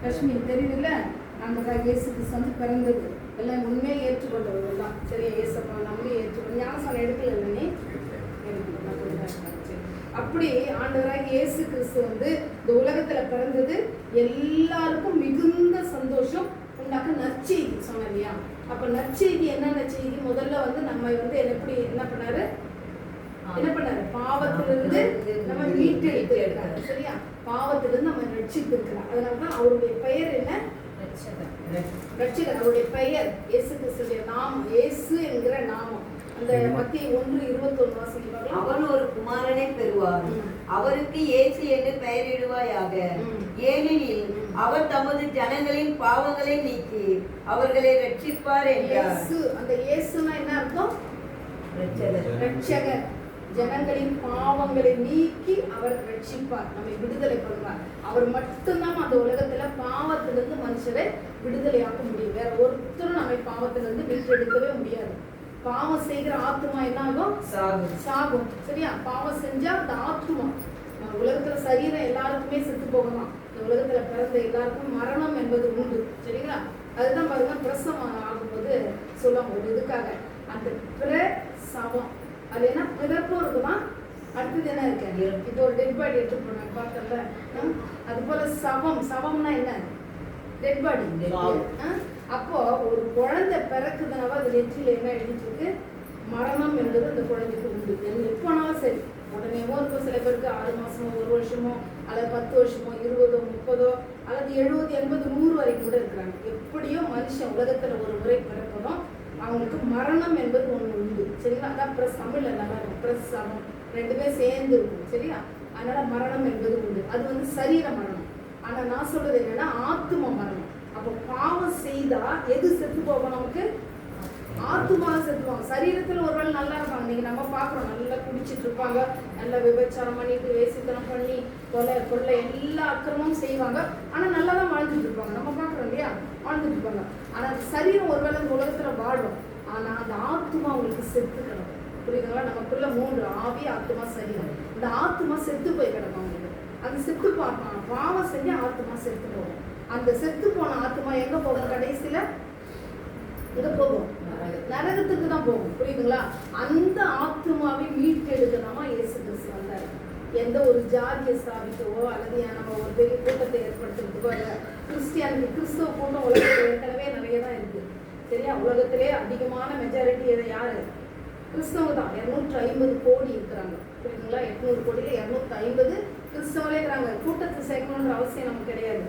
காஷ்மீர் தெரியுதுல்ல, நமக்காக இயேசு கிறிஸ்து வந்து பிறந்தது. எல்லாம் உண்மையை ஏற்றுக்கொண்டவர்கள் தான். சரியா, இயேசப்பா நம்பி ஏற்றுக்கொண்டு ஞானசானம் எடுக்கல நீ அப்படி ஆண்டவராக இயேசு கிறிஸ்து வந்து இந்த உலகத்துல பிறந்தது எல்லாருக்கும் மிகுந்த சந்தோஷம் உண்டாக்க நற்செய்தி சொன்னலையா. அப்ப நற்செய்தி என்ன நற்செய்தி? முதல்ல வந்து நம்ம வந்து எப்படி என்ன பண்ணாரு, பாவத்திலிருந்து நம்ம மீட்டு எடுத்திருக்காரு. சரியா, பாவத்திலிருந்து நம்ம ரட்சித்து இருக்கிறார். அதனாலதான் அவருடைய பெயர் என்ன? ரட்சகர். அவருடைய பெயர் இயேசு கிறிஸ்துடைய நாமம், இயேசு என்கிற நாமம். அந்த மத்திய 1:21 வாசிக்கலாம். அவன் ஒரு குமாரனை பெறுவார், அவருக்கு இயேசு என்று பெயரிடுவாயாக. ஏனெனில் அவர் தமது ஜனங்களின் பாவங்களை நீக்கி அவர்களை ரட்சிப்பார் என்றார். அந்த இயேசுனா என்ன அர்த்தம்? ரட்சகர். ஜனங்களின் பாவங்களை நீக்கி அவர் ரட்சிப்பார், நம்மை விடுதலை பண்ணுவார். அவர் மட்டும்தான் அந்த உலகத்துல பாவத்திலிருந்து மனுஷரை விடுதலையாக்க முடியும். வேற ஒருத்தரும் நம்மை பாவத்திலிருந்து மீட்டெடுக்கவே முடியாது. பாவம் செய்கிற ஆத்மா என்ன ஆகும்? சாகும். சரியா, பாவம் செஞ்சா அந்த ஆத்மா உலகத்துல சரீரம் எல்லாருக்குமே செத்து போகலாம். இந்த உலகத்துல பிறந்த எல்லாருக்கும் மரணம் என்பது உண்டு. சரிங்களா, அதுதான் பாருங்க பிரசவம் ஆகும்போது சொல்லுவாங்க ஒரு இதுக்காக அந்த பிரசவம். அது என்ன பிறப்பும் இருக்குதான், அடுத்தது என்ன இருக்கு? இப்போ ஒரு டெட் பாடி எடுத்து போனாங்க பார்த்தல. அது போல சவம். சவம்னா என்ன? Dead body. அப்போ ஒரு குழந்தை பிறக்குதுனாவா அது நெற்றியில என்ன எழுதிட்டு? மரணம் என்பது அந்த குழந்தைக்கு உண்டு. எப்போனாலும் சரி, உடனேவோ இருக்கும். சில பேருக்கு 6 மாசமோ 1 வருஷமோ அல்லது 10 வருஷமோ 20, 30 அல்லது 70, 80, 100 வரைக்கும் கூட இருக்கிறாங்க. எப்படியோ மனுஷன் உலகத்துல ஒரு முறை பிறப்பதும் அவங்களுக்கு மரணம் என்பது ஒண்ணு உண்டு. சரிங்களா, அதான் தமிழ்ல நல்லா இருக்கும், பிரசவம் ரெண்டுமே சேர்ந்து இருக்கும். சரியா, அதனால மரணம் என்பது உண்டு. அது வந்து சரீர மரணம். ஆனா நான் சொல்றது என்னன்னா ஆத்தும மரணம். அப்போ பாவம் செய்தா எது செத்து போகும்? நமக்கு ஆத்துமா செத்துவாங்க. சரீரத்துல ஒருவேளை நல்லா இருப்பாங்க. நீங்க நம்ம பாக்குறோம், நல்லா குடிச்சிட்டு இருப்பாங்க, நல்லா விபச்சாரம் பண்ணிட்டு வேசித்தனம் பண்ணி கொள்ளை எல்லா அக்கிரமும் செய்வாங்க. ஆனா நல்லா தான் வாழ்ந்துட்டு இருப்பாங்க. நம்ம பாக்குறோம் இல்லையா, வாழ்ந்துட்டு இருப்பாங்க. ஆனா சரீரம் ஒருவேளை இந்த உலகத்துல வாழும், ஆனா அந்த ஆத்துமா அவங்களுக்கு செத்து கிடக்கும். புரியுதுங்களா? நமக்குள்ள 3 ஆவி, ஆத்துமா, சரீரம். இந்த ஆத்துமா செத்து போய் கிடக்கும் அவங்களுக்கு. அது செத்து பார்ப்பாங்க, பாவம் செஞ்சு ஆத்துமா செத்து போகும். அந்த செத்து போன ஆத்துமா எங்க போகும்? கடைசியில எங்க போகும்? நரகத்துக்கு தான் போகும். புரியுதுங்களா? அந்த ஆத்துமாவை மீட்டெடுக்கணுமா இயேசு கிறிஸ்து வந்தாரு. எந்த ஒரு ஜாதியை ஸ்தாபிக்கவோ அல்லது நம்ம ஒரு பெரிய கூட்டத்தை ஏற்படுத்துறதுக்கோ இல்லை. கிறிஸ்துவ கூட்டம் உலகத்தில் ஏற்கனவே நிறைய தான் இருக்கு. சரியா, உலகத்திலே அதிகமான மெஜாரிட்டி யாரு? கிறிஸ்தவங்க தான். 250 கோடி இருக்கிறாங்க. புரியுதுங்களா? 800 கோடியில 250 கிறிஸ்தவங்களே இருக்கிறாங்க. கூட்டத்தை சேர்க்கணுன்ற அவசியம் நமக்கு கிடையாது.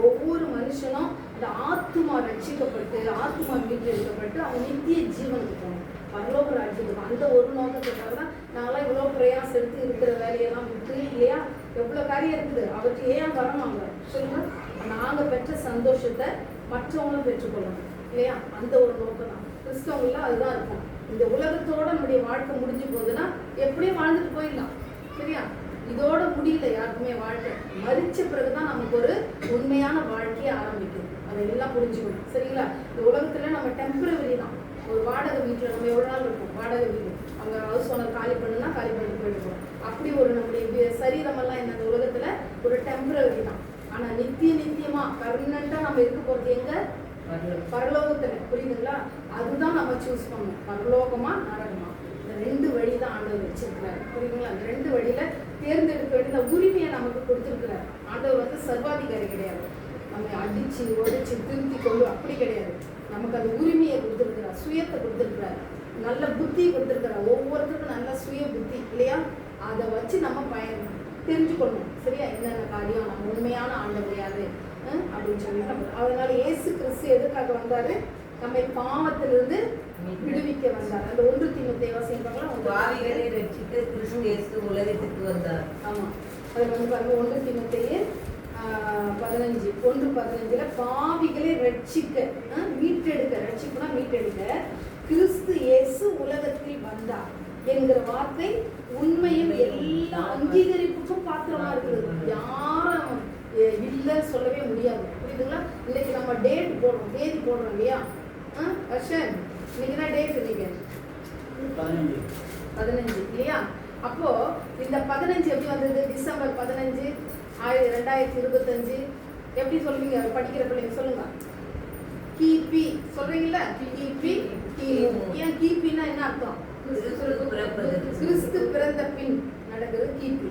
ஒவ்வொரு மனுஷனும் அந்த ஆத்துமா ரட்சிக்கப்பட்டு ஆத்துமா மீட்டு எடுக்கப்பட்டு அவங்க நித்திய ஜீவனுக்கு போகணும், பரலோக ராஜ்யத்துக்கு. அந்த ஒரு நோக்கத்துக்காக தான் நாங்களாம் இவ்வளோ பிரயாசம் எடுத்து இருக்கிற வேலையெல்லாம் விட்டு இல்லையா. எவ்வளோ காரியம் இருக்குது, அவருக்கு ஏன் வரமாங்க சொல்லுங்க. நாங்க பெற்ற சந்தோஷத்தை மற்றவங்களும் பெற்றுக்கொள்ளணும் இல்லையா. அந்த ஒரு நோக்கம் தான் கிறிஸ்தவங்கள அதுதான் இருக்கும். இந்த உலகத்தோட நம்முடைய வாழ்க்கை முடிஞ்சு போகுதுன்னா எப்படியும் வாழ்ந்துட்டு போயிடலாம். சரியா, இதோட முடியல யாருக்குமே வாழ்க்கை. மரிச்ச பிறகுதான் நமக்கு ஒரு உண்மையான வாழ்க்கையை ஆரம்பிக்கும். அதெல்லாம் புரிஞ்சுக்கணும். சரிங்களா, இந்த உலகத்துல நம்ம டெம்பரவரி தான். ஒரு வாடகை வீட்டுல நம்ம எவ்வளவு நாள் இருக்கும்? வாடகை வீடு அவங்க ஹவுஸ் ஓனர் காலி பண்ணுனா காலி பண்ணிட்டு போயிடுவோம். அப்படி ஒரு நம்முடைய சரீரம் எல்லாம் என்ன இந்த உலகத்துல ஒரு டெம்பரவரி தான். ஆனா நித்தியமா பர்மனண்டா நம்ம இருக்க போறது எங்க? பரலோகத்துல. புரியுதுங்களா? அதுதான் நம்ம சூஸ் பண்ணணும், பரலோகமா நரகமா. இந்த 2 வழி தான் ஆண்டவர் வச்சிருக்கிறார். புரியுதுங்களா? அந்த 2 வழியில தேர்ந்தெடுக்க வேண்டிய உரிமையை நமக்கு கொடுத்திருக்கிறார். ஆண்டவர் வந்து சர்வாதிகாரி கிடையாது. நம்ம அடிச்சு ஒடிச்சு திருத்தி கொண்டு அப்படி கிடையாது. நமக்கு அந்த உரிமையை கொடுத்திருக்கிறார், சுயத்தை கொடுத்திருக்கிறார், நல்ல புத்தி கொடுத்திருக்கிறார். ஒவ்வொருத்தருக்கும் நல்ல சுய புத்தி இல்லையா. அதை வச்சு நம்ம தெரிஞ்சுக்கணும். சரியா, என்னென்ன காரியம் நம்ம உண்மையான ஆண்டவர் யாரு அப்படின்னு சொல்லி நம்ம. அதனால இயேசு கிறிஸ்து எதுக்காக வந்தாரு? நம்மை பாவத்திலிருந்து விடுவிக்க வந்தார். அந்த 1 தீமோத்தேயு வாசிக்கலாம். பாவிகளை ரட்சிக்க கிறிஸ்து இயேசு உலகத்துக்கு வந்தார். ஆமா, அதுல வந்து பாருங்க 1 தீமோத்தேயு 1:15 பாவிகளை ரட்சிக்க, மீட்டெடுக்க, ரட்சிப்புனா மீட்டெடுக்க கிறிஸ்து இயேசு உலகத்தில் வந்தார் என்கிற வார்த்தை உண்மையில் எல்லா அங்கீகரிப்புக்கும் பாத்திரமா இருக்குது. யாரும் இல்ல சொல்லவே முடியாது. புரியுதுங்களா? இன்னைக்கு நம்ம டேட் போடுறோம், தேதி போடுறோம் இல்லையா. வருஷன் இன்னைக்கு தான் டேட், இன்னைக்கு 15 இல்லையா. அப்போ இந்த 15 எப்படி வந்தது? டிசம்பர் 15, 2025 எப்படி சொல்லுவீங்க படிக்கிற பிள்ளைங்க சொல்லுங்க? கிபி சொல்றீங்கல்ல, கிபி கிமு. ஏன் கிபின்னா என்ன அர்த்தம்? கிறிஸ்து பிறந்த பின் நடக்குது கிபி.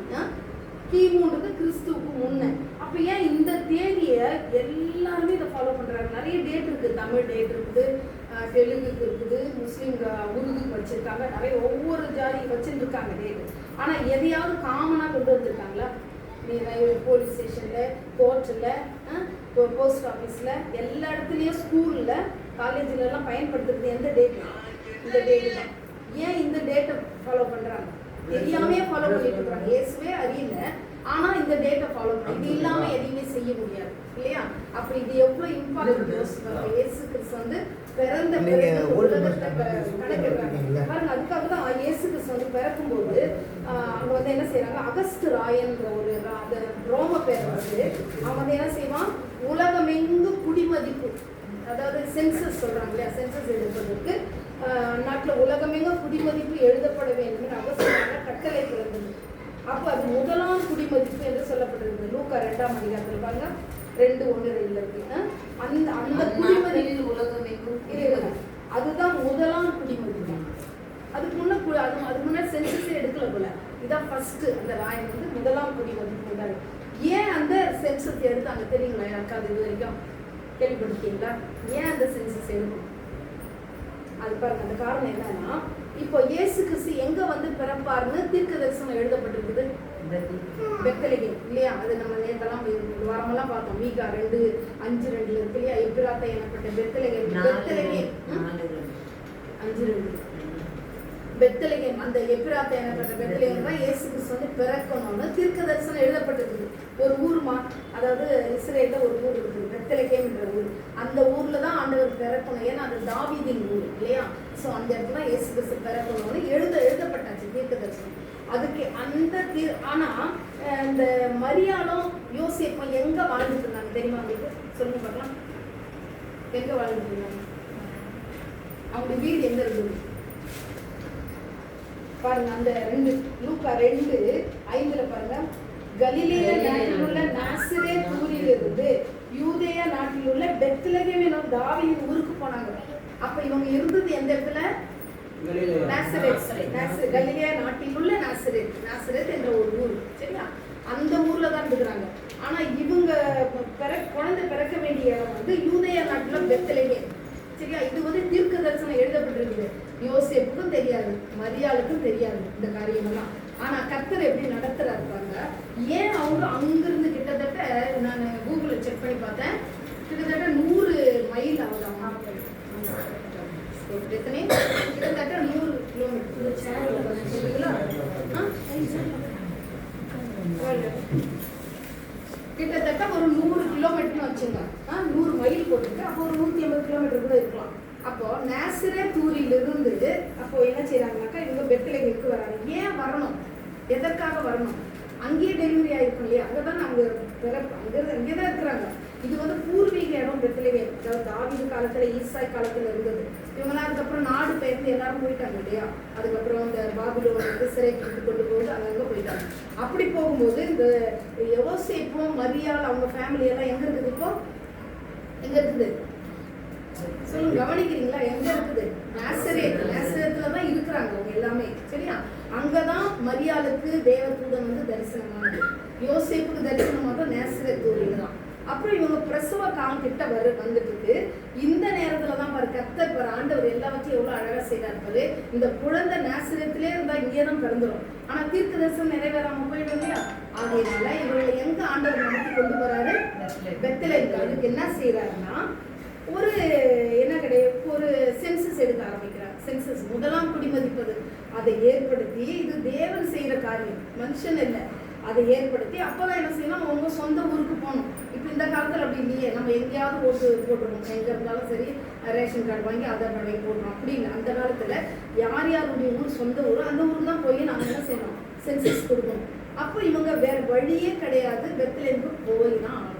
கிமுன்றது கிறிஸ்துவுக்கு முன்ன. அப்ப ஏன் இந்த தேதியை எல்லாருமே இதை ஃபாலோ பண்றாங்க? நிறைய டேட் இருக்கு, தமிழ் டேட் இருக்குது, தெலுங்குக்கு இருக்குது, முஸ்லீம் உருதுக்கு வச்சிருக்காங்க, நிறைய ஒவ்வொரு ஜாதி வச்சுருக்காங்க டேட். ஆனா எதையாவது காமனா கொண்டு வந்திருக்காங்களா? நீ போலீஸ் ஸ்டேஷன்ல, கோர்ட்ல, போஸ்ட் ஆஃபீஸ்ல, எல்லா இடத்துலயும், ஸ்கூல்ல, காலேஜ்ல எல்லாம் பயன்படுத்துறது எந்த டேட்? இந்த டேட் தான். ஏன் இந்த டேட்டை ஃபாலோ பண்றாங்க? தெரியாமே ஃபாலோ பண்ணிட்டு இருக்காங்க. இயேசுவே அறியல, ஆனா இந்த டேட்டை ஃபாலோ பண்ணி இது இல்லாம எதையுமே செய்ய முடியாது இல்லையா? அப்ப இது எவ்வளவு இம்பார்ட்டன்ட் யோசிப்பாங்க. இயேசு கிறிஸ்து வந்து பிறந்த உலகத்தை கணக்கிடுறாங்க பாருங்க. அதுக்காக தான் இயேசு கிறிஸ்து வந்து பிறக்கும்போது அவங்க வந்து என்ன செய்யறாங்க, அகஸ்ட் ராயன்ற ஒரு ரோம பேர் வந்து அவன் வந்து என்ன செய்வான், உலகமெங்கும் குடிமதிப்பு, அதாவது சென்சஸ் சொல்றாங்க இல்லையா, சென்சஸ் எடுப்பதற்கு நாட்டில் உலகமெங்கும் குடிமதிப்பு எழுதப்பட வேண்டும் அவசியமான கட்டளை பிறந்தது. அப்போ அது முதலாம் குடிமதிப்பு என்று சொல்லப்பட்டிருந்தது. லூக்கா 2ஆம் அதிகாரத்தில் பாருங்க, 2:1-2 இருக்கு. அந்த அந்த குடிமதிப்பு உலகமெங்கும் அதுதான் முதலாம் குடிமதிப்பு. அதுக்கு முன்னாடி சென்சஸே எடுக்கல போல. இதான் ஃபர்ஸ்ட். அந்த ராயன் வந்து முதலாம் குடிமதிப்பு உண்டாரு. ஏன் அந்த சென்சஸ் எடுத்தாங்க தெரியுங்களா? யாருக்காவது இது வரைக்கும் கேள்விப்பட்டிருக்கீங்களா? ஏன் அந்த சென்சஸ் எடுக்கணும்? அது பாருங்க, அந்த காரணம் என்னன்னா, இப்போ இயேசு கிறிஸ்து எங்க வந்து பிறப்பாருன்னு தீர்க்க தரிசனம் எழுதப்பட்டிருக்குது, பெத்லகேம் இல்லையா? அது நம்ம நேத்தெல்லாம் வாரமெல்லாம் பார்த்தோம். மீகா 2:5-2 இருக்கு இல்லையா? எப்பிராத்தா எனப்பட்ட பெத்லகேம், பெத்லகேம் 5:2 பெத்லகேம், அந்த எப்பிராத்தா எனப்பட்ட பெத்லகேம் தான் இயேசு கிறிஸ்து வந்து பிறக்கணும்னு தீர்க்க தரிசனம் எழுதப்பட்டிருக்குது. ஒரு ஊருமா, அதாவது இஸ்ரேல்ல ஒரு ஊர் இருக்குது பெத்லகேம்ன்ற ஊர். அந்த ஊர்ல தான் ஆண்டவர் பிறக்கணும். ஏன்னா அது தாவீதின் ஊர் இல்லையா? ஸோ அந்த இடத்துல இயேசு கிறிஸ்து பிறக்கணும்னு எழுதப்பட்டாச்சு தீர்க்க தரிசனம். அதுக்கு அந்த ஆனா இந்த மரியாளும் யோசேப்பும் எங்க வாழ்ந்துட்டு இருந்தாங்க தெரியுமா உங்களுக்கு? சொல்லுங்க பார்க்கலாம். எங்க வாழ்ந்துட்டு இருந்தாங்க? அவங்க வீடு எங்க இருந்தது பாருங்க. அந்த லூக்கா 2:5 பாருங்க. கலிலேய நாட்டில் உள்ள நாசரேத் ஊரிலிருந்து யூதேயா நாட்டில் உள்ள பெத்லகேம் என்னும் தாவீதின் ஊருக்கு போனாங்க. அப்ப இவங்க இருந்தது எந்த இடத்துல? நாசரேத். கலிலேயா நாட்டில் உள்ள நாசரேத் என்ற ஒரு ஊர். சரியா? அந்த ஊர்ல தான் இருக்கிறாங்க. ஆனா இவங்க குழந்தை பிறக்க வேண்டிய இடம் வந்து யூதேயா நாட்டுல பெத்லகேம். சரியா? இது வந்து தீர்க்க தரிசனம் எழுதப்பட்டிருக்குது. யோசேப்புக்கும் தெரியாது, மரியாளுக்கும் தெரியாது இந்த காரியமெல்லாம். ஆனா கர்த்தர் எப்படி நடத்துறாரு பாருங்க. ஏன் அவங்க அங்கிருந்து கிட்டத்தட்ட நான் கூகுள்ல செக் பண்ணி பார்த்தேன், கிட்டத்தட்ட 100 மைல் ஆகுது அவங்க. எத்தனை? கிட்டத்தட்ட 100 கிலோமீட்டர். கிட்டத்தட்ட ஒரு 100 கிலோமீட்டர்னு வச்சுங்க. 100 மைல் போட்டுருக்கு. அப்போ ஒரு 150 கிலோமீட்டர் கூட இருக்கலாம். அப்போ நாசரேத் ஊரிலிருந்து அப்போ என்ன செய்யறாங்கனாக்கா இவங்க பெத்லகேமுக்கு வராங்க. ஏன் வரணும்? எதற்காக வரணும்? அங்கேயே டெலிவரி ஆயிருக்கும் இல்லையா? அங்கதான் அவங்க அங்கேதான் இருக்கிறாங்க. இது வந்து பூர்வீக இடம் பெத்லகேம். அதாவது தாவீது காலத்துல, ஈசாய் காலத்துல இருந்தது. இவங்களாம் அதுக்கப்புறம் நாடு பெயர்ந்து எல்லாரும் போயிட்டாங்க இல்லையா? அதுக்கப்புறம் இந்த பாபிலோன் வந்து சிறைக்கு கொண்டு போது அங்கங்க போயிட்டாங்க. அப்படி போகும்போது இந்த யோசேப்பும் மரியாள் அவங்க ஃபேமிலி எல்லாம் எங்க இருக்குது? இப்போ எங்க இருக்குது சொல்லுங்க, கவனிக்கிறீங்களா? எங்க இருக்குது? நாசரேத்ல தான் இருக்கிறாங்க அவங்க எல்லாமே. சரியா? அங்கதான் மரியாளுக்கு தேவதூதன் வந்து தரிசனமானது. யோசேப்புக்கு தரிசனமாக நாசரேத் ஊரில் தான். அப்புறம் இவங்க பிரசவ காலம் கிட்ட வந்துட்டு இருக்கு. இந்த நேரத்துல தான் பாரு கர்த்தர் பாரு ஆண்டவர் எல்லாவற்றையும் எவ்வளவு அழகா செய்தாரு. இந்த குழந்தை நாசரேத்திலே இருந்தா இங்கே தான் பிறந்துடும். ஆனா தீர்க்க தரிசனம் நிறைவேறாம போயிடும் இல்லையா? அதனால இவங்களை எங்க ஆண்டவர் நடத்தி கொண்டு போறாரு? பெத்லகேம். அதுக்கு என்ன செய்யறாருன்னா ஒரு என்ன கிடையாது, ஒரு சென்சஸ் எடுக்க ஆரம்பிக்கிறார். சென்சஸ் முதலாம் குடிமதிப்பது அதை ஏற்படுத்தி, இது தேவன் செய்யற காரியம், மனுஷன் இல்லை. அதை ஏற்படுத்தி அப்பதான் என்ன செய்யணும், அவங்க சொந்த ஊருக்கு போகணும். இப்போ இந்த காலத்தில் அப்படி இல்லையே, நம்ம எங்கேயாவது ஓட்டு போட்டுருவோம். எங்கே இருந்தாலும் சரி ரேஷன் கார்டு வாங்கி ஆதார் கார்டு வாங்கி போடுறோம். அப்படி இல்லை. அந்த காலத்தில் யார் யாருடைய ஊர் சொந்த ஊர், அந்த ஊருக்கு தான் போய் நம்ம என்ன செய்யணும், சென்சஸ் கொடுக்கணும். அப்போ இவங்க வேற வழியே கிடையாது, பெத்லகேமுக்கு போய் தான் ஆகணும்.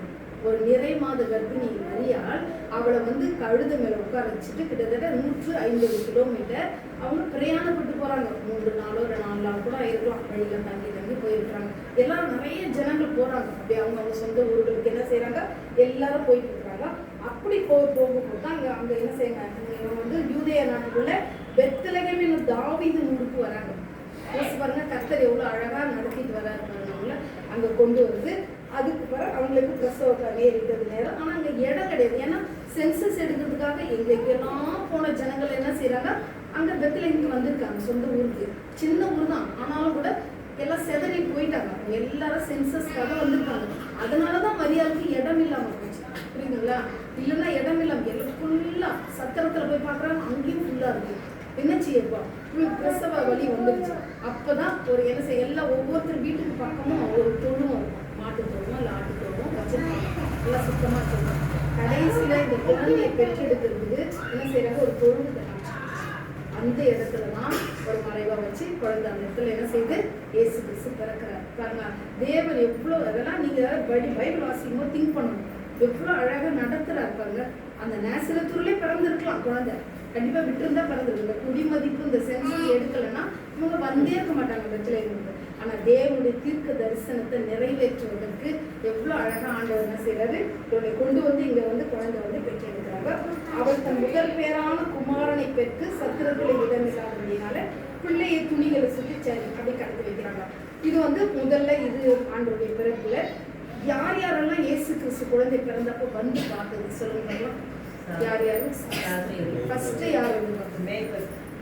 ஒரு நிறை மாத கர்ப்பிணி மரியாள் அவளை வந்து கழுத மேல உட்கார வச்சுட்டு கிட்டத்தட்ட 150 கிலோமீட்டர் அவங்க பிரயாணப்பட்டு போறாங்க. 3 நாளோ 4 நாள் கூட இருக்கலாம். வழியில தங்கி போயிருக்கிறாங்க. எல்லாரும் நிறைய ஜனங்கள் போறாங்க. அப்படி அவங்க சொந்த ஊர்களுக்கு என்ன செய்யறாங்க, எல்லாரும் போயிட்டு இருக்காங்க. அப்படி போகும்போது தான் அங்க என்ன செய்யறாங்க, யூதேய நாட்டுக்குள்ள பெத்லகேமின் தாவீது ஊருக்கு வராங்க. பாருங்க, கர்த்தர் எவ்வளவு அழகா நடத்திட்டு வராருங்கள அங்க கொண்டு வந்து. அதுக்கு பிறகு அவங்களுக்கு பிரசவ நேரிட்டது நேரம். ஆனா அங்க இடம் கிடையாது. ஏன்னா சென்சஸ் எடுக்கிறதுக்காக எங்கெல்லாம் போன ஜனங்கள் என்ன செய்யறாங்க, அங்க பெத்லகேமுக்கு வந்திருக்காங்க. சொந்த ஊருக்கு, சின்ன ஊர் தான், ஆனாலும் கூட எல்லாம் செதறி போயிட்டாங்க. எல்லாரும் சென்சஸ்க்காக வந்திருக்காங்க. அதனாலதான் மரியாதைக்கு இடம் இல்லாம போச்சு. புரியுதுங்களா? இல்லைன்னா இடம் இல்லாம எல்லாம் ஃபுல்லா சத்திரத்துல போய் பாக்குறாங்க, அங்கேயும் ஃபுல்லா இருக்கு. என்ன செய்யப்பா, பிரசவ வலி வந்துருச்சு. அப்பதான் ஒரு என்ன செய்ய, எல்லாம் ஒவ்வொருத்தர் வீட்டுக்கு பக்கமும் ஒரு தொழுவம் இருக்கும். மாட்டு தொழுவம் இல்லை ஆட்டு தொழுவம் வச்சிருக்காங்க. எல்லாம் சுத்தமா சொல்லுவாங்க. கடைசியில இந்த குழந்தையை பெற்றெடுக்கிறதுக்கு என்ன செய்யறாங்க, ஒரு தொழுவு தராங்க. அந்த இடத்துலதான் ஒரு மறைவா வச்சு குழந்தை அந்த இடத்துல என்ன செய்து இயேசு கிறிஸ்து பிறக்கிறார். பாருங்க, தேவன் எவ்வளவு, அதெல்லாம் நீங்க பைபிள் வாசிக்கும் போது திங்க் பண்ணணும். எவ்வளவு அழகா நடத்துறாரு பாருங்க. அந்த நேசரத்தூர்லயே பிறந்திருக்கலாம் குழந்தை, கண்டிப்பா விட்டுருந்தா பிறந்திருக்கு. இந்த குடிமதிப்பு இந்த சென்சஸ் எடுக்கலைன்னா இவங்க வந்தே இருக்க மாட்டாங்க இடத்துல இருந்து. ஆனா தேவனுடைய தீர்க்க தரிசனத்தை நிறைவேற்றுவதற்கு எவ்வளவு அழகா ஆண்டவர் என்ன செய்யறாரு, இவனை கொண்டு வந்து இங்க குழந்தை பெற்றெடுக்கிறாங்க. அவர் தன் முதல் பேரான குமாரனை பெற்று சத்திரத்துல இடமில்லாததுனால பிள்ளையை துணிகளை சுற்றி சரி அப்படி கடத்தி வைக்கிறாங்க. இது முதல்ல இது ஆண்டவருடைய பிறப்புல யார் யாரெல்லாம் இயேசு கிறிஸ்து குழந்தை பிறந்தப்போ வந்து பார்த்தது சொல்லுங்க. யார் யாரு ஃபர்ஸ்ட் யார்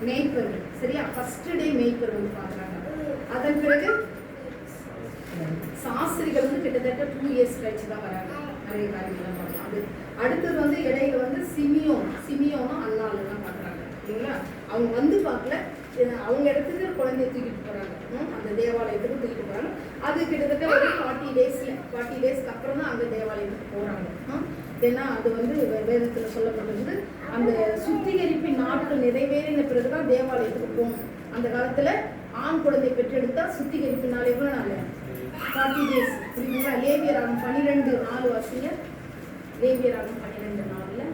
மேய்ப்பர், சரியா? ஃபர்ஸ்ட் டே மேய்ப்பர் பாக்குறாங்க. அதன் பிறகு சாஸ்திரிகள் கிட்டத்தட்ட 2 இயர்ஸ் கழிச்சு தான் வராங்க. நிறைய காரியங்கள்லாம் பார்க்கலாம். அது அடுத்தது இடையில சிமியோனும் அண்ணாலும் பாக்குறாங்க இல்லைங்களா? அவங்க பார்க்கல, அவங்க இடத்துக்கு குழந்தைய தூக்கிட்டு போறாங்க. அந்த தேவாலயத்துக்கு தூக்கிட்டு போறாங்க. அது கிட்டத்தட்ட ஒரு 40 டேஸ்க்கு அப்புறம் தான் அந்த தேவாலயத்துக்கு போறாங்க. ஏன்னா அது வேதத்துல சொல்லப்பட்டது, அந்த சுத்திகரிப்பின் நாட்கள் நிறைவேறின பிறகுதான் தேவாலயத்துக்கு போகணும். அந்த காலத்துல ஆண் குழந்தை பெற்றெடுத்தா சுத்திகரிப்பு நாள் எவ்வளவு நாள், 40 டேஸ். புரியுதுங்களா? லேவியராகும் 12:4 வாசிங்க. லேவியராகும் 12:4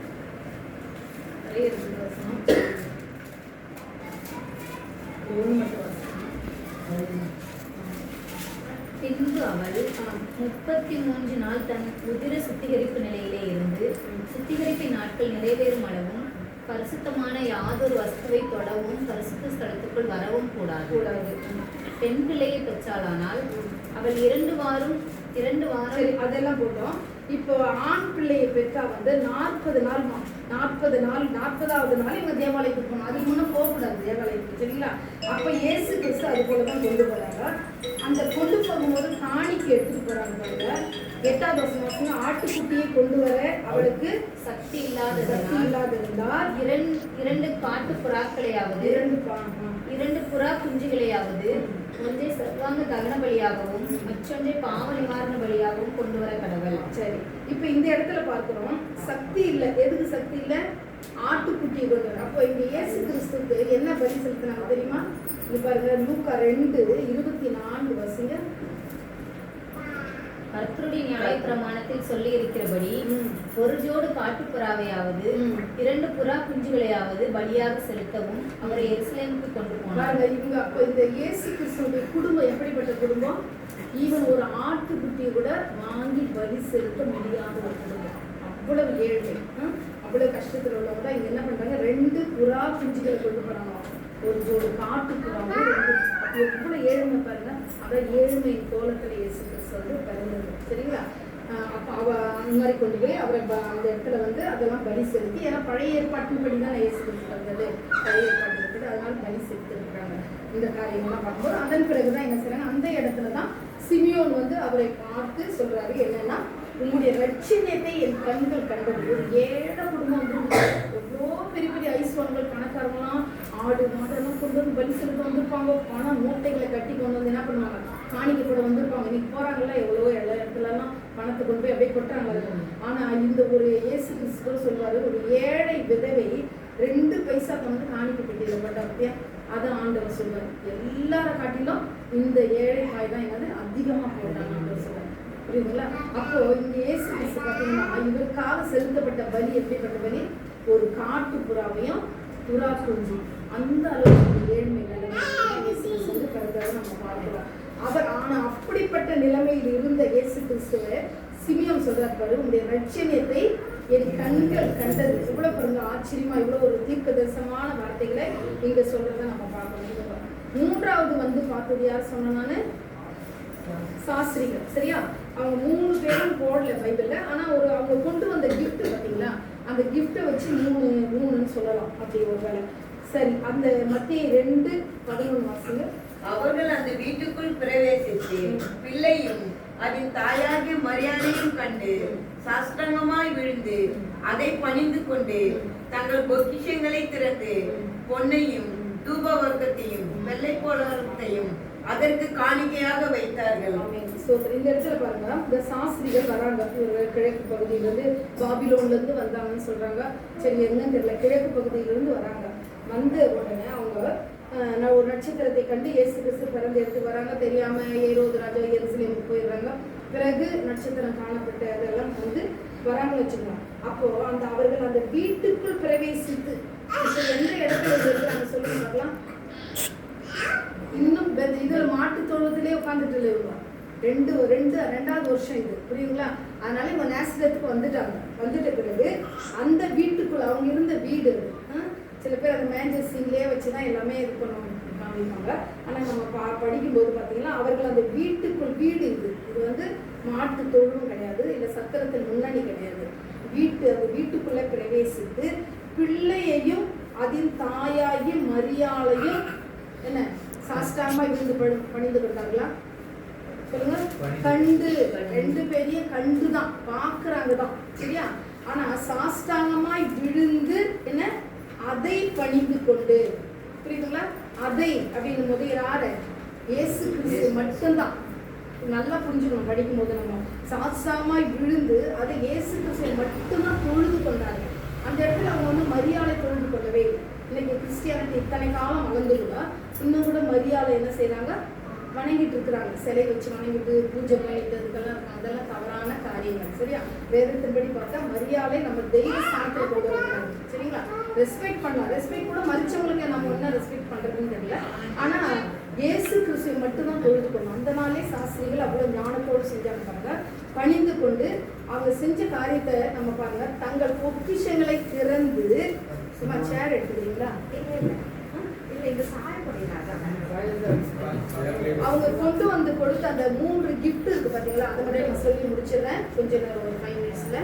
நிறைய இருக்கு வசனம். பின்பு அவள் 33 நாள் தன் உதிர சுத்திகரிப்பு நிலையிலே இருந்து சுத்திகரிப்பின் நாட்கள் நிறைவேறும் அளவும் பரிசுத்தமான யாதொரு வஸ்துவை தொடவும் பரிசுத்த ஸ்தலத்துக்குள் வரவும் கூடாது. பெண் பிள்ளையை பெற்றாளானால் அவள் 2 வாரம் அதெல்லாம் போட்டோம். இப்போ ஆண் பிள்ளையை பெற்றா 40 நாள் 40வது நாள் இவங்க தேவாலயத்துக்கு போகணும். அதுக்கு முன்னே போகக்கூடாது தேவாலயத்துக்கு, சரிங்களா? அப்ப இயேசு கிறிஸ்து அது போலதான் கொண்டு போறாங்க. அந்த கொண்டு போகும்போது காணிக்கு எடுத்துட்டு போறாங்க பாருங்க. 8வது வசனம், ஆட்டுக்குட்டியை கொண்டு வர அவளுக்கு சக்தி இல்லாதிருந்தால் 2 காட்டு புறாக்களையாவது 2 புறா குஞ்சுகளையாவது ஒன்றை சர்வாங்க தகன பலியாகவும் மற்றொன்றை பாவ நிவாரண பலியாகவும் கொண்டு வர கடவுள். சரி, இப்ப இந்த இடத்துல பார்க்கிறோம் சக்தி இல்ல. எதுக்கு சக்தி இல்ல? ஆட்டுக்குட்டியை கொண்டு வர. அப்போ இங்க இயேசு கிறிஸ்துக்கு என்ன பலி செலுத்தினாங்க தெரியுமா? இது பாருங்க, லூக்கா 2:24 வசங்க. கர்த்தருடைய நியாய பிரமாணத்தில் சொல்லி இருக்கிறபடி ஒரு ஜோடு காட்டுப்புறாவையாவது 2 புறா குஞ்சுகளையாவது பலியாக செலுத்தவும் அவரை எருசலேமுக்கு கொண்டு போனாங்க. இவங்க அப்ப இந்த இயேசு கிறிஸ்துடைய குடும்பம் எப்படிப்பட்ட குடும்பம்? ஈவன் ஒரு ஆட்டுக்குட்டியை கூட வாங்கி பலி செலுத்த முடியாத ஒரு குடும்பம். அவ்வளவு ஏழ்மை, அவ்வளவு கஷ்டத்துல உள்ளவங்க தான் இங்க என்ன பண்றாங்க, 2 புறா குஞ்சுகளை கொண்டு போறாங்க. ஒரு ஜோடு காட்டுப்புறாவும் 2. எவ்வளவு ஏழ்மை பாருங்க. அதான் ஏழ்மை கோலத்துல இயேசு கிறிஸ்து பிறந்தது, சரிங்களா? அப்ப அவ அந்த மாதிரி கொண்டு போய் அவரை அந்த இடத்துல அதெல்லாம் பலி செலுத்தி, ஏன்னா பழைய ஏற்பாட்டின் படி தான் இயேசு கிறிஸ்து வந்தது, பழைய ஏற்பாட்டு இருக்குது, அதனால பலி செலுத்தி இருக்கிறாங்க. இந்த காரியங்கள்லாம் பார்க்கும்போது அதன் பிறகுதான் என்ன செய்றாங்க, அந்த இடத்துலதான் சிமியோன் அவரை பார்த்து சொல்றாரு, என்னன்னா உங்களுடைய ரட்சியத்தை என் கண்கள் கண்டது. ஒரு ஏழை குடும்பம் எவ்வளோ பெரிய பெரிய ஐஸ்வரங்கள் பணக்காரங்களாம் ஆடு மாடெல்லாம் கொண்டு வந்து பலி செலுத்த வந்திருப்பாங்க. பணம் மூட்டைகளை கட்டி கொண்டு வந்து என்ன பண்ணுவாங்க, காணிக்க கூட வந்திருப்பாங்க. இன்னைக்கு போறாங்கல்ல எவ்வளோ எல்லா இடத்துலலாம் பணத்தை கொண்டு போய் அப்படியே கொட்டுறாங்க. ஆனா இந்த ஒரு இயேசு கிறிஸ்து சொல்லுவாரு, ஒரு ஏழை விதவை 2 பைசா கொண்டு காணிக்க பெட்டியில போட்டா பத்தியா, அதை ஆண்டவர் சொல்லுவார். எல்லார காட்டிலும் இந்த ஏழை காய் தான் என்னது அதிகமா போட்டாங்க ஆண்டவர் சொல்லுவார். புரியுதுங்களா? அப்போ இங்க இயேசு கிறிஸ்து பார்த்தீங்கன்னா இவருக்காக செலுத்தப்பட்ட பலி எப்படிப்பட்ட பலி? ஒரு காட்டு புறாவையும் புறா குஞ்சு. அந்த அளவுக்கு ஏழ்மை நிலைமை கருதாக நம்ம பார்க்கிறோம். அவர் ஆனா அப்படிப்பட்ட நிலைமையில் இருந்த இயேசு கிறிஸ்துவை சிமியோன் சொல்றாரு பாரு, உங்களுடைய ரட்சணியத்தை என் கண்கள் கண்டது. இவ்வளவு பாருங்க ஆச்சரியமா, இவ்வளவு ஒரு தீர்க்க தரிசனமான வார்த்தைகளை இங்க சொல்றதை நம்ம பார்க்கணும். மூன்றாவது வந்து பார்த்தது யார் சொன்ன நானு? சாஸ்திரிகள். சரியா? அவங்க 3 பேரும் போடல பைபிள்ல. ஆனா அவங்க கொண்டு வந்த கிஃப்ட் பாத்தீங்களா, அந்த கிஃப்டை வச்சு 3 சொல்லலாம் அப்படி ஒரு வேலை. சரி, அந்த மத்திய 2:11 வாசிங்க. அவர்கள் அந்த வீட்டுக்குள் பிரவேசித்து பிள்ளையும் அதன் தாயாகிய மரியாதையும் கண்டு சாஷ்டாங்கமாய் விழுந்து அதை பணிந்து கொண்டு தங்கள் பொக்கிஷங்களை திறந்து பொன்னையும் தூப வர்க்கத்தையும் வெள்ளை போலத்தையும் அதற்கு காணிக்கையாக வைத்தார்கள். இந்த இடத்துல பாருங்க, இந்த சாஸ்திரிகள் வராங்க. கிழக்கு பகுதியிலிருந்து பாபிலோன்ல இருந்து வந்தாங்கன்னு சொல்றாங்க. சரி, என்னன்னு தெரியல, கிழக்கு பகுதியிலிருந்து வராங்க. வந்த உடனே அவங்க நான் ஒரு நட்சத்திரத்தை கண்டு இயேசு கிறிஸ்து பிறந்த இடத்துக்கு வராங்க. தெரியாம ஏரோது ராஜா எருசலேமுக்கு போயிடுறாங்க. பிறகு நட்சத்திரம் காணப்பட்ட அதெல்லாம் வந்து வராங்கன்னு வச்சுக்கோங்க. அப்போ அவர்கள் அந்த வீட்டுக்குள் பிரவேசித்து எந்த இடத்துல இருக்கிறாங்க சொல்லி பார்க்கலாம். இன்னும் இதுல மாட்டு தொழுவத்திலே உட்காந்துட்டு இல்லை. 2வது வருஷம் இது, புரியுங்களா? அதனால இவங்க நேசரத்துக்கு வந்துட்டாங்க. வந்துட்ட பிறகு அந்த வீட்டுக்குள்ள அவங்க இருந்த வீடு, சில பேர் அந்த மேஞ்சர் சீன்லேயே வச்சுதான் எல்லாமே இது காமிப்பாங்க. ஆனா நம்ம படிக்கும்போது பார்த்தீங்கன்னா அவர்கள் அந்த வீட்டுக்குள் வீடு இது வந்து மாட்டு தொழுவும் கிடையாது, இல்லை சத்திரத்தின் முன்னணி கிடையாது. அந்த வீட்டுக்குள்ள பிரவேசித்து பிள்ளையையும் அதன் தாயாகி மரியாதையும் என்ன சாஷ்டாங்கமா இருந்து பணிந்து கொண்டாங்களா சொல்லுங்க? கண்டு 2 பேரையும் கண்டுதான் பாக்குறாங்க தான், சரியா? ஆனா சாஷ்டாங்கமாய் விழுந்து என்ன அதை பணிந்து கொண்டு, புரியுதுங்களா? அதை அப்படின்னு போது யாரு? இயேசு கிறிஸ்து மட்டும்தான். நல்லா புரிஞ்சுக்கணும் படிக்கும் போது. நம்ம சாஷ்டாங்கமாய் விழுந்து அதை இயேசு கிறிஸ்து மட்டும்தான் தொழுது கொண்டாங்க. அந்த இடத்துல அவங்க வந்து மரியாதை தொழுது கொள்ளவே இல்லை. இன்னைக்கு கிறிஸ்டியானிட்டி இத்தனை காலம் வளர்ந்துருவா, இன்னும் கூட மரியாதை என்ன செய்யறாங்க? வணங்கிட்டு இருக்கிறாங்க. சிலை வச்சு வணங்கிட்டு பூஜை பண்ணிட்டு இதுக்கெல்லாம் இருக்காங்க. அதெல்லாம் தவறான காரியங்கள், சரியா? வேதத்தின்படி பார்த்தா மரியாதை நம்ம தெய்வ ஸ்தானத்துல கொண்டு வருகிறாங்க, சரிங்களா? ரெஸ்பெக்ட் பண்ணலாம். ரெஸ்பெக்ட் கூட மறிச்சவங்களுக்கு நம்ம என்ன ரெஸ்பெக்ட் பண்றதுன்னு தெரியல. ஆனா இயேசு கிறிஸ்துவை மட்டும்தான் தொழுது கொள்ளணும். அந்த நாளே சாஸ்திரிகள் அவ்வளவு ஞானத்தோடு செஞ்சாங்க பாருங்க. பணிந்து கொண்டு அவங்க செஞ்ச காரியத்தை நம்ம பாருங்க, தங்கள் பொக்கிஷங்களை திறந்து. சும்மா சேர் எடுத்துக்கிறீங்களா? இந்த சாயப்படுகிறாங்க. அவங்க கொண்டு வந்து கொடுத்த அந்த 3 கிஃப்ட் இருக்கு பாத்தீங்களா, அதை மட்டும் நான் சொல்லி முடிச்சிடுறேன் கொஞ்ச நேரம், ஒரு 5 மினிட்ஸ்ல.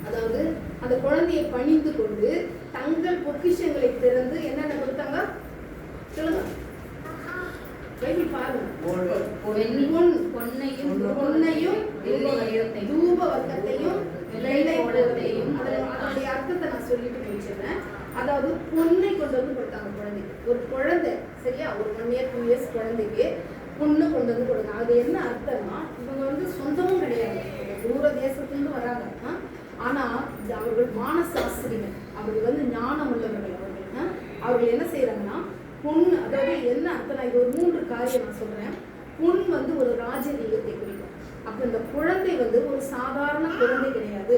அதாவது அந்த குழந்தையை பணிந்து கொண்டு தங்கள் பொக்கிஷங்களை திறந்து என்னென்ன கொடுத்தாங்க சொல்லுங்க? பைபிள் பாருங்க. பொன்னையும் தூப வர்க்கத்தையும் வெள்ளை போலத்தையும். அதனுடைய அர்த்தத்தை நான் சொல்லிட்டு முடிச்சிடுறேன். அதாவது பொண்ணை கொண்டு வந்து கொடுத்தாங்க குழந்தைக்கு. ஒரு குழந்தை, சரியா? ஒரு 1 year 2 years குழந்தைக்கு பொண்ணு கொண்டு வந்து கொடுங்க. அது என்ன அர்த்தம்னா, இவங்க வந்து சொந்தமும் கிடையாது, தூர தேசத்துலேருந்து வராங்க. ஆனா அவர்கள் மானசாஸ்திரிகள், அவர்கள் வந்து ஞானம் உள்ளவர்கள். அவர்கள் என்ன செய்யறாங்கன்னா பொண்ணு, அதாவது என்ன அர்த்தம், இது ஒரு 3 காரியம் நான் சொல்றேன். பொன் வந்து ஒரு ராஜரீகத்தை குறிக்கும். அப்ப இந்த குழந்தை வந்து ஒரு சாதாரண குழந்தை கிடையாது.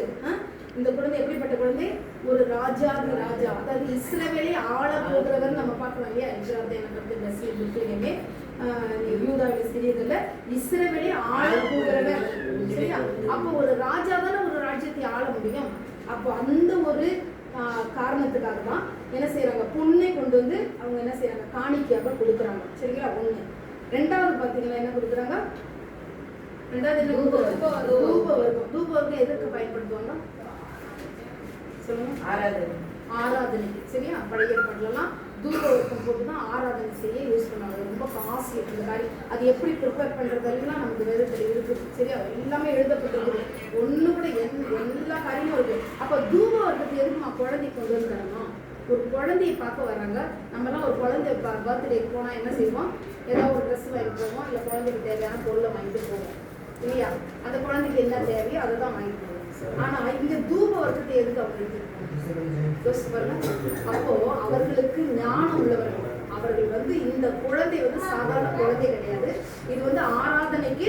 இந்த குழந்தை எப்படிப்பட்ட குழந்தை? ஒரு ராஜாதி ராஜா, அதாவது இஸ்ரவேலை ஆள போகிறவர். நம்ம பார்க்கலாம் இல்லையா? பெத்லகேமே யூதாவில் சிறியதுல இஸ்ரவேலை ஆள போகிறவர், சரியா? அப்போ ஒரு ராஜா தானே ஒரு ராஜ்யத்தை ஆள முடியும். அப்போ அந்த ஒரு காரணத்துக்காக தான் என்ன செய்யறாங்க, பொண்ணை கொண்டு வந்து அவங்க என்ன செய்யறாங்க, காணிக்கையாக கொடுக்குறாங்க, சரிங்களா? 1. 2வது பார்த்தீங்கன்னா என்ன கொடுக்குறாங்க? 2வது என்ன? தூப வர்க்கம் எதற்கு பயன்படுத்துவாங்க சொல்லுங்க? ஆராதனைக்கு, சரியா? பழைய ஏற்பாடுலாம் தூப வர்க்கம் போட்டு தான் ஆராதனை செய்ய யூஸ் பண்ணாங்க. ரொம்ப காஸ்ட்லி இந்த காரியம். அது எப்படி ப்ரிப்பேர் பண்றதெல்லாம் நமக்கு வேதத்தில் இருக்குது, சரியா? எல்லாமே எழுதப்பட்டிருக்கு. ஒண்ணு கூட எல்லா காரியமும் இருக்கு. அப்ப தூப வர்க்கத்தை எதுக்கு நான் குழந்தை கொண்டு வந்துடணும்? ஒரு குழந்தையை பார்க்க வர்றாங்க. நம்மலாம் ஒரு குழந்தை பர்த்டேக்கு போனா என்ன செய்வோம்? ஏதாவது ஒரு ட்ரெஸ் வாங்கிட்டு போவோம், இல்லை குழந்தைக்கு தேவையான பொருளை வாங்கிட்டு போவோம், இல்லையா? அந்த குழந்தைக்கு என்ன தேவையோ அதை தான் வாங்கிட்டு போவோம். ஆனா இங்க தூப வர்க்கத்தை எதுக்கு அவங்க அப்போ அவர்களுக்கு ஞானம் உள்ளவர்கள். அவர்கள் வந்து இந்த குழந்தை வந்து சாதாரண குழந்தை கிடையாது. இது வந்து ஆராதனைக்கு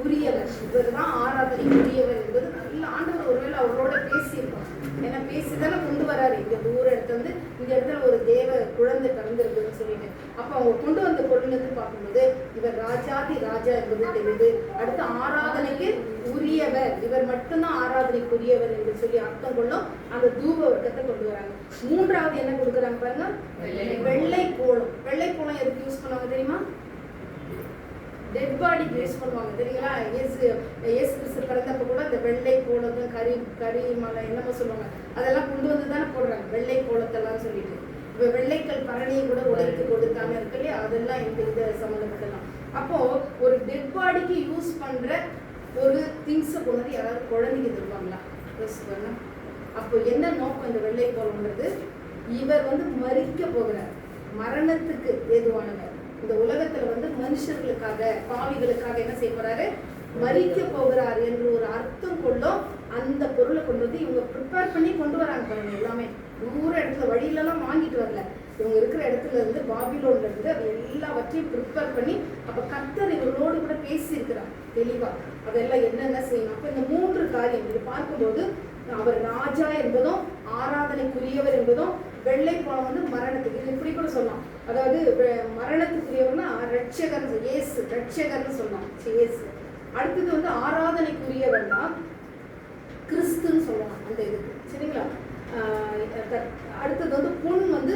உரியவர். இவர்தான் ஆராதனைக்கு உரியவர் என்பது நல்ல ஆண்டவர் ஒருவேளை அவரோட பேசியிருப்பாங்க. ஏன்னா பேசிதானே கொண்டு வராரு. இங்க தூர இடத்துல வந்து இந்த இடத்துல ஒரு தேவ குழந்தை பிறந்திருக்குன்னு சொல்லிட்டு அப்ப அவங்க கொண்டு வந்த பொருள் வந்து பார்க்கும்போது இவர் ராஜாதி ராஜா என்பது தெரியுது. அடுத்து ஆராதனைக்கு உரியவர், இவர் மட்டும்தான் ஆராதனைக்கு உரியவர் என்று சொல்லி அர்த்தம் கொள்ளும் அந்த தூப வர்க்கத்தை கொண்டு வராங்க. மூன்றாவது என்ன கொடுக்குறாங்க பாருங்க, வெள்ளை கோலம். வெள்ளை கோலம் எதுக்கு யூஸ் பண்ணுவாங்க தெரியுமா? டெட் பாடிக்கு யூஸ் பண்ணுவாங்க தெரியுங்களா? இயேசு கிறிஸ்து பிறந்தப்ப கூட இந்த வெள்ளை கோலத்தும் கறி மலை என்னமோ சொல்லுவாங்க, அதெல்லாம் கொண்டு வந்து தானே போடுறாங்க வெள்ளை கோலத்தெல்லாம் சொல்லிட்டு. இப்போ வெள்ளைக்கல் பரணியை கூட உடைத்து கொடுத்தாங்க இருக்கு இல்லையா, அதெல்லாம் இந்த சம்மந்தப்பட்டலாம். அப்போ ஒரு டெட் பாடிக்கு யூஸ் பண்ற ஒரு திங்ஸை கொண்டு வந்து யாராவது குழந்தைங்க தருவாங்களா? யோசிப்பாங்க. அப்போ என்ன நோக்கம் இந்த வெள்ளை கோலம்ன்றது? இவர் வந்து மரிக்க போகிறார், மரணத்துக்கு ஏதுவானவர். இந்த உலகத்துல வந்து மனுஷர்களுக்காக பாவிகளுக்காக என்ன செய்ய போறாரு? மரிக்க போகிறார் என்று ஒரு அர்த்தம் கொள்ளும் அந்த பொருளை கொண்டு வந்து இவங்க ப்ரிப்பேர் பண்ணி கொண்டு வராங்க பாருங்க. எல்லாமே தூர இடத்துல வழியிலலாம் வாங்கிட்டு வரல, இவங்க இருக்கிற இடத்துல இருந்து பாபிலோன்ல இருந்து அது எல்லாவற்றையும் ப்ரிப்பேர் பண்ணி அப்ப கர்த்தர் இவர்களோடு கூட பேசி இருக்கிறார் தெளிவா அதெல்லாம் என்னென்ன செய்யணும். அப்ப இந்த 3 காரியம் இது பார்க்கும்போது அவர் ராஜா என்பதும் ஆராதனைக்குரியவர் என்பதும் வெள்ளை கோலம் வந்து மரணத்துக்கு, இது இப்படி கூட சொல்லலாம். அதாவது மரணத்துக்குரியவர்னா ரட்சகர், இயேசு ரட்சகர்னு சொல்லலாம் இயேசு. அடுத்தது வந்து ஆராதனைக்குரியவர்னா கிறிஸ்துன்னு சொல்லலாம் அந்த இதுக்கு, சரிங்களா? அடுத்தது வந்து பொன் வந்து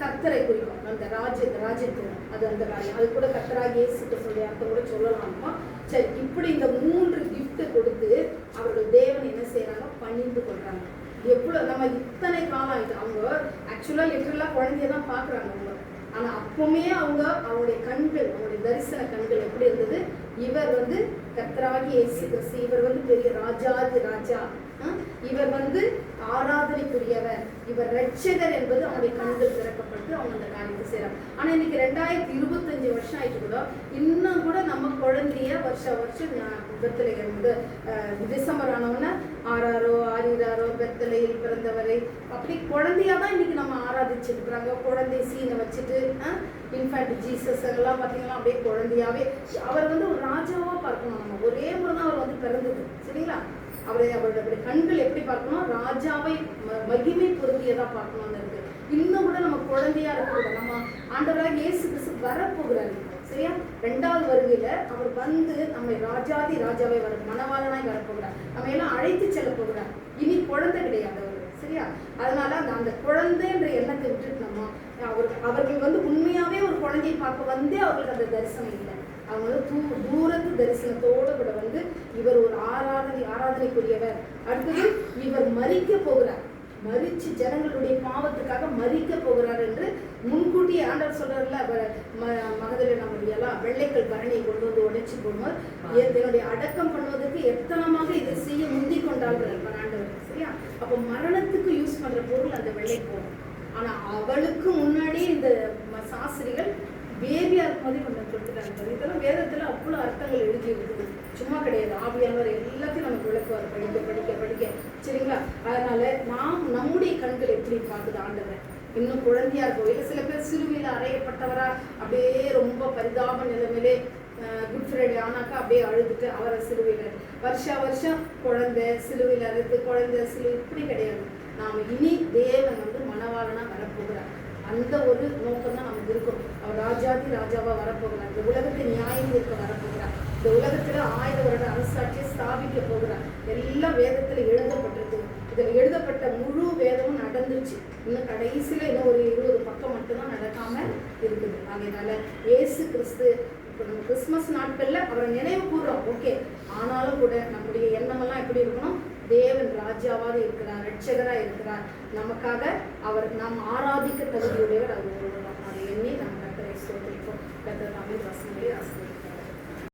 கர்த்தரை குறிக்கும், அந்த ராஜ்யத்துவம் அது அந்த காரியம், அது கூட கர்த்தராக இயேசுக்கு சொல்லி அர்த்தம் கூட சொல்லலாமா? சரி, இப்படி இந்த 3 கிஃப்ட் கொடுத்து அவர்கள் தேவன் என்ன செய்யறாங்க? பணிந்து கொள்றாங்க. எவ்வளவு நம்ம இத்தனை காலம் ஆயிட்டு, அவங்க ஆக்சுவலா லிட்டரலா குழந்தைய தான் பாக்குறாங்க அவங்க. ஆனா அப்பவுமே அவங்களுடைய கண்கள், அவங்களுடைய தரிசன கண்கள் எப்படி இருந்தது? இவர் வந்து கர்த்தராகிய இயேசு கிறிஸ்து, இவர் வந்து பெரிய ராஜாதி ராஜா, இவர் வந்து ஆராதனைக்குரியவர், இவர் ரட்சகர் என்பது அவனுடைய கண்கள் திறக்கப்பட்டு அவங்க அந்த காரியத்தை செய்யறாங்க. ஆனா இன்னைக்கு 2025 வருஷம் ஆயிட்டு கூட இன்னும் கூட நம்ம குழந்தைய வருஷம் பெத்தலைகள் வந்து டிசம்பர் ஆனவொன்னா ஆரிராரோ பெத்தலையில் பிறந்தவரை அப்படி குழந்தையா தான் இன்னைக்கு நம்ம ஆராதிச்சுட்டு இருக்கிறாங்க. குழந்தை சீனை வச்சுட்டு இன்ஃபேக்ட் ஜீசஸ் எல்லாம் பார்த்தீங்கன்னா அப்படியே குழந்தையாவே அவர் வந்து ஒரு ராஜாவா பார்க்கணும். நம்ம ஒரே முறை தான் அவர் வந்து பிறந்தது, சரிங்களா? அவருடைய கண்கள் எப்படி பார்க்கணும்? ராஜாவை மகிமை பொருந்தியதா பார்க்கணும்னு இருக்கு. இன்னும் கூட நம்ம குழந்தையா இருக்க, நம்ம ஆண்டவராக இயேசு கிறிஸ்து வரப்போகிறாரு, சரியா? 2வது வருகையில அவர் வந்து நம்ம ராஜாதி ராஜாவை மணவாளனாய் வரப்போகிறார், நம்ம எல்லாம் அழைத்து செல்ல போகிறார். இனி குழந்தை கிடையாது அவர், சரியா? அதனால அந்த குழந்தைன்ற எண்ணத்தை விட்டுட்டு நம்ம அவர்கள் வந்து உண்மையாவே ஒரு குழந்தையை பார்க்க வந்து அவர்களுக்கு அந்த தரிசனம் இல்லை. அவங்க வந்து தூரத்து தரிசனத்தோடு கூட வந்து இவர் ஒரு ஆராதனைக்குரியவர். அடுத்தது இவர் மரிக்க போகிறார், மரிச்சு ஜனங்களுடைய பாவத்துக்காக மரிக்க போகிறார் என்று முன்கூட்டியே ஆண்டவர் சொல்றாருல. மகதில நம்மளுடைய எல்லாம் வெள்ளைக்கல் பரணியை கொண்டு வந்து உடைச்சு போடுவார், என்னுடைய அடக்கம் பண்ணுவதற்கு எத்தனமாக இதை செய்ய முந்தி கொண்டார்கள் ஆண்டவர், சரியா? அப்போ மரணத்துக்கு யூஸ் பண்ற பொருள் அந்த வெள்ளை போகும். ஆனா அவளுக்கு முன்னாடி இந்த சாஸ்திரிகள் பேபியா இருக்கும்போதே கொஞ்சம் கொடுத்துட்டாங்க. இதெல்லாம் வேதத்துல அவ்வளவு அர்த்தங்கள் எழுதி இருக்குது, சும்மா கிடையாது. ஆவியானவர் எல்லாத்தையும் நமக்கு விளக்குவார் படிக்க படிக்க படிக்க, சரிங்களா? அதனால நம்முடைய கண்கள் எப்படி பார்க்குது ஆண்டவர்? இன்னும் குழந்தையா இருக்கும். இல்லை சில பேர் சிலுவையில அறையப்பட்டவரா அப்படியே ரொம்ப பரிதாப நிலைமையிலே குட் ஃப்ரைடே ஆனாக்கா அப்படியே அழுதுட்டு அவரை சிலுவையில வருஷம் குழந்தை சிலுவையில அறுத்து குழந்தை சிலுவை, இப்படி கிடையாது. நாம இனி தேவன் வந்து மணவாளனா வரப்போகிறார், அந்த ஒரு நோக்கம் தான் நமக்கு இருக்கும். அவர் ராஜாதி ராஜாவா வரப்போகிறார், இந்த உலகத்தை நியாயம் தீர்க்க வரப்போகிறார், இந்த உலகத்துல 1000 வருட அரசாட்சியை ஸ்தாபிக்க போகிறார். எல்லாம் வேதத்துல எழுதப்பட்டிருக்கு. இதில் எழுதப்பட்ட முழு வேதமும் நடந்துச்சு. இன்னும் கடைசியில இன்னும் ஒரு 20 பக்கம் மட்டும்தான் நடக்காம இருக்குது. அதனால இயேசு கிறிஸ்து இப்போ நம்ம கிறிஸ்துமஸ் நாட்கள்ல அவரை நினைவு கூறுறோம், ஓகே. ஆனாலும் கூட நம்முடைய எண்ணமெல்லாம் எப்படி இருக்கணும்? தேவன் ராஜாவாக இருக்கிறார், ரட்சகரா இருக்கிறார், நமக்காக அவர் நாம் ஆராதிக்க தகுதியுடையவர். அது அதை எண்ணி நாம் கர்த்தரை ஸ்தோத்திரிப்போம். கர்த்தர் தமிழ் வசனங்களை ஆசீர்வதிப்பார்.